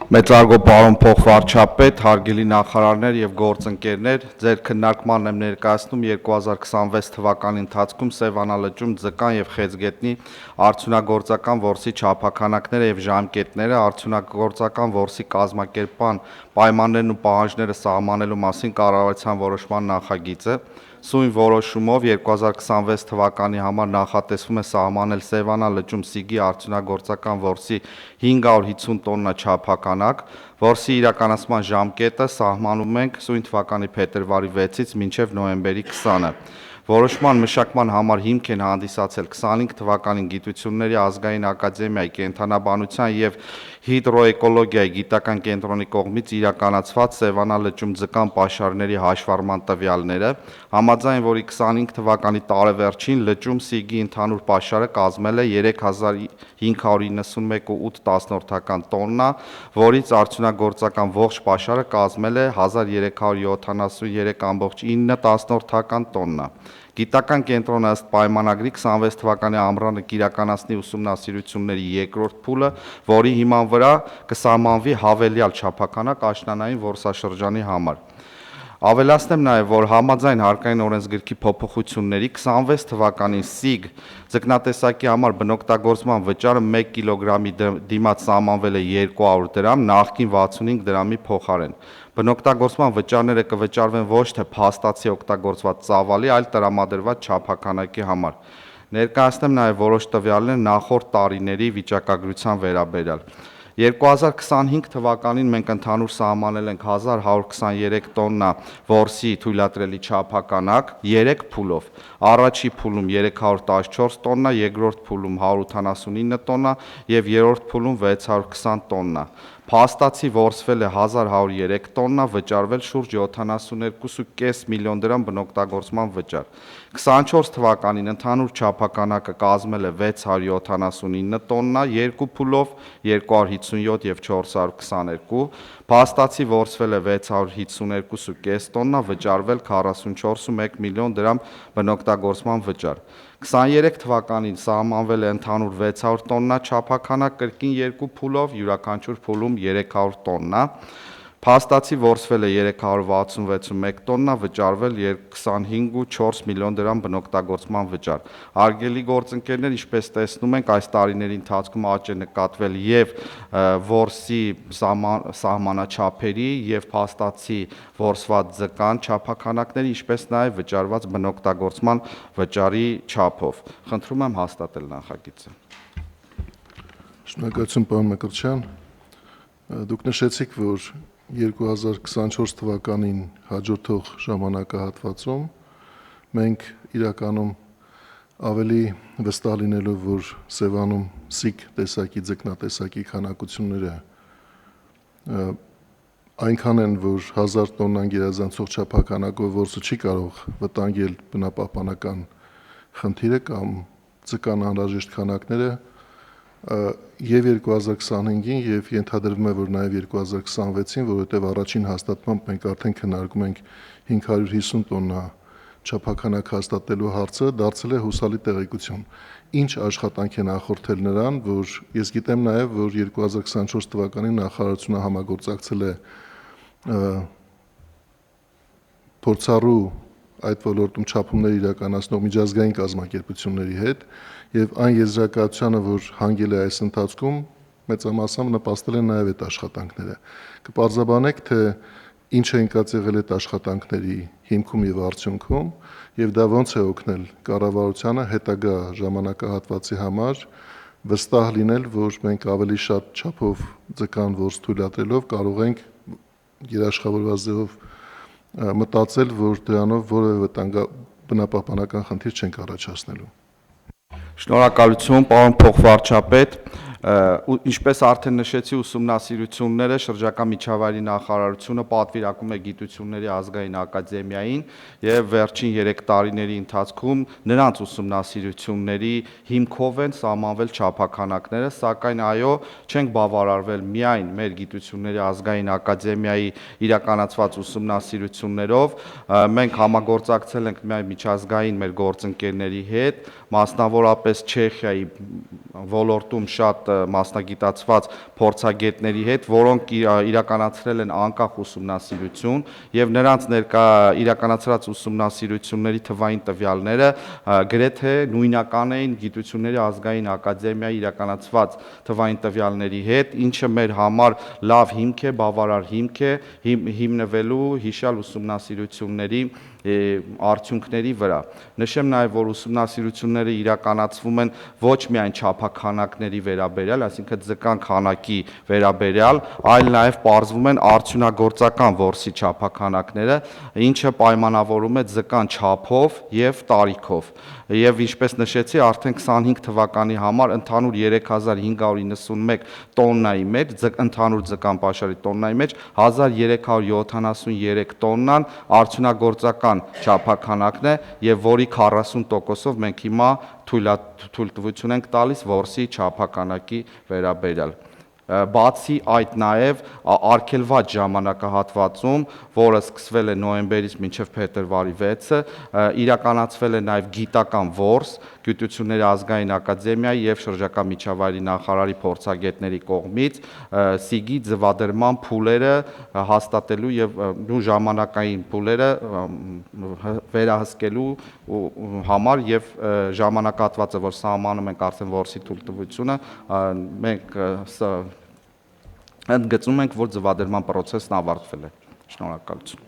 Մեծարգո պարոն փոխվարչապետ, հարգելի նախարարներ եւ գործընկերներ, ձեր քննարկմանն եմ ներկայացնում 2026 թվականի ընթացքում Սևանալճում ձկան եւ խեցգետնի արդյունագործական որսի չափաքանակները եւ ժամկետները, արդյունագործական որսի կազմակերպման պայմաններն ու պահանջները սահմանելու մասին կառավարության որոշման նախագիծը, Սույն որոշումով 2026 թվականի համար նախատեսվում է սահմանել Սևանալճում սիգի արդյունագործական որսի 550 տոննա չափականակ, որսի իրականացման ժամկետը սահմանում ենք սույն թվականի փետրվարի 6-ից մինչև նոյեմբերի 20-ը։ Որոշման մշակման համար հիմք են հանդիսացել 25 թվականին Գիտությունների ազգային ակադեմիայի կենդանաբանության եւ հիդրոէկոլոգիայի գիտական կենտրոնի կողմից իրականացված Սևանալճում ձկան պաշարների հաշվառման տվյալները, համաձայն որի 25 թվականի տարեվերջին լճում սիգի ընդհանուր պաշարը կազմել է 3591.8 տոննա, որից արդյունագործական ողջ պաշարը կազմել է 1373.9 տոննա։ Գիտական կենտրոնը ըստ պայմանագրի 26 թվականի ամռանը կիրականացնի ուսումնասիրությունների երկրորդ փուլը, որի հիման վրա կսահմանվի հավելյալ չափականակ աշնանային որսաշրջանի համար։ Ավելացնեմ նաև, որ համաձայն հարկային օրենսգրքի փոփոխությունների 26 թվականին սիգ ձկնատեսակի համար բնօգտագործման վճարը 1 կիլոգրամի դիմաց սահմանվել է 200 դրամ, նախկին 65 դրամի փոխարեն։ Բնօգտագործման վճարները կվճարվեն ոչ թե փաստացի օգտագործված ծավալի, այլ տրամադրված չափականակի համար։ Ներկայացնեմ նաև որոշ տվյալներ նախորդ տարիների վիճակագրության վերաբերյալ։ 2025 թվականին մենք ընդհանուր սահմանել ենք 1123 տոննա որսի թույլատրելի չափականակ 3 փուլով։ Առաջի փուլում 314 տոննա, երկրորդ փուլում 189 տոննա եւ երրորդ փուլում 620 տոննա։ Փաստացի որսվել է 1103 տոննա, վճարվել շուրջ 72.5 միլիոն դրամ բնօգտագործման վճար։ 24 թվականին ընդհանուր չափականակը կազմել է 679 տոննա, երկու փուլով 257 եւ 422, փաստացի որսվել է 652.5 տոննա, վճարվել 44.1 միլիոն դրամ բնօգտագործման վճար։ 23 թվականին սահմանվել է ընդհանուր 600 տոննա չափականակ կրկին երկու փուլով, յուրաքանչյուր փուլում 300 տոննա, փաստացի որսվել է 366.1 տոննա, վճարվել 25.4 միլիոն դրամ բնօգտագործման վճար։ Հարգելի գործընկերներ, ինչպես տեսնում ենք, այս տարիների ընթացքում աճ է նկատվել եւ որսի սահմանաչափերի եւ փաստացի որսված ձկան չափականակների, ինչպես նաեւ վճարված բնօգտագործման վճարի չափով։ Խնդրում եմ հաստատել նախագիծը։ Շնորհակալություն, պարոն Մկրտչյան։ Դուք նշեցիք, որ 2024 թվականին հաջորդող ժամանակահատվածում մենք իրականում ավելի վստահ լինելով, որ Սևանում սիգ տեսակի ձկնատեսակի քանակությունները այնքան են, որ 1000 տոննան գերազանցող չափականակով որսը չի կարող վտանգել բնապահպանական խնդիրը կամ ձկան անհրաժեշտ քանակները եւ 2025-ին եւ ենթադրվում է, որ նաեւ 2026-ին, որովհետեւ առաջին հաստատմամբ մենք արդեն քննարկում ենք 550 տոննա չափականակ հաստատելու հարցը, դարձել է հուսալի տեղեկություն։ Ինչ աշխատանք է նախորդել նրան, որ ես գիտեմ նաեւ, որ 2024 թվականին նախարարությունը համագործակցել է փորձառու այդ ոլորտում չափումներ իրականացնող միջազգային կազմակերպությունների հետ եւ այն եզրակացությանը, որ հանգել է այս ընթացքում, մեծամասամբ նպաստել են նաեւ այդ աշխատանքները։ Կպարզաբանեք, թե ինչ է ընկած եղել այդ աշխատանքների հիմքում եւ արդյունքում եւ դա ոնց է օգնել կառավարությանը հետագա ժամանակահատվածի համար վստահ լինել, որ մենք ավելի շատ չափով ձկան որս թույլատրելով կարող ենք երաշխավորված ձևով մտածել, որ դրանով որևէ բնապահպանական խնդիր չենք առաջացնելու։ Շնորհակալություն, պարոն փոխվարչապետ։ Ինչպես արդեն նշեցի, ուսումնասիրությունները շրջակա միջավայրի նախարարությունը պատվիրակում է Գիտությունների ազգային ակադեմիային եւ վերջին 3 տարիների ընթացքում նրանց ուսումնասիրությունների հիմքով են սահմանվել չափականակները, սակայն այո, չենք բավարարվել միայն մեր Գիտությունների ազգային ակադեմիայի իրականացված ուսումնասիրություններով, մենք համագործակցել ենք միայն միջազգային մեր գործընկերների հետ, մասնավորապես Չեխիայի ոլորտում շատ շատ մասնագիտացված փորձագետների հետ, որոնք իրականացրել են անկախ ուսումնասիրություն եւ նրանց իրականացրած ուսումնասիրությունների թվային տվյալները գրեթե նույնական էին Գիտությունների ազգային ակադեմիայի իրականացված թվային տվյալների հետ, ինչը մեր համար լավ հիմք է, բավարար հիմք է հիմնվելու հիշյալ ուսումնասիրությունների արդյունքների վրա։ Նշեմ նաև, որ ուսումնասիրությունները իրականացվում են ոչ միայն չափաքանակների վերաբերյալ, այսինքն ձկան քանակի վերաբերյալ, այլ նաև պարզվում են արդյունագործական որսի չափաքանակները, ինչը պայմանավորում է ձկան չափով եւ տարիքով։ Եվ ինչպես նշեցի, արդեն 25 թվականի համար ընդհանուր 3591 տոննայի մեջ, ընդհանուր ձկան պաշարի տոննայի մեջ 1373 տոննան արդյունագործական չափաքանակն է եւ որի 40%-ով մենք հիմա թույլտվություն ենք տալիս որսի չափաքանակի վերաբերյալ։ Բացի այդ նաև արգելված ժամանակահատվածում, որը սկսվել է նոյեմբերից մինչև փետրվարի 6-ը, իրականացվել է նաև գիտական որս Գիտությունների ազգային ակադեմիայի եւ շրջակա միջավայրի նախարարի փորձագետների կողմից սիգի ձվադրման փուլերը հաստատելու եւ ժամանակային փուլերը վերահսկելու համար եւ ժամանակահատվածը, որ սահմանում ենք արդեն որսի թույլտվությունը, մենք ընդգծում ենք, որ ձվադրման process-ն ավարտվել է։ Շնորհակալություն։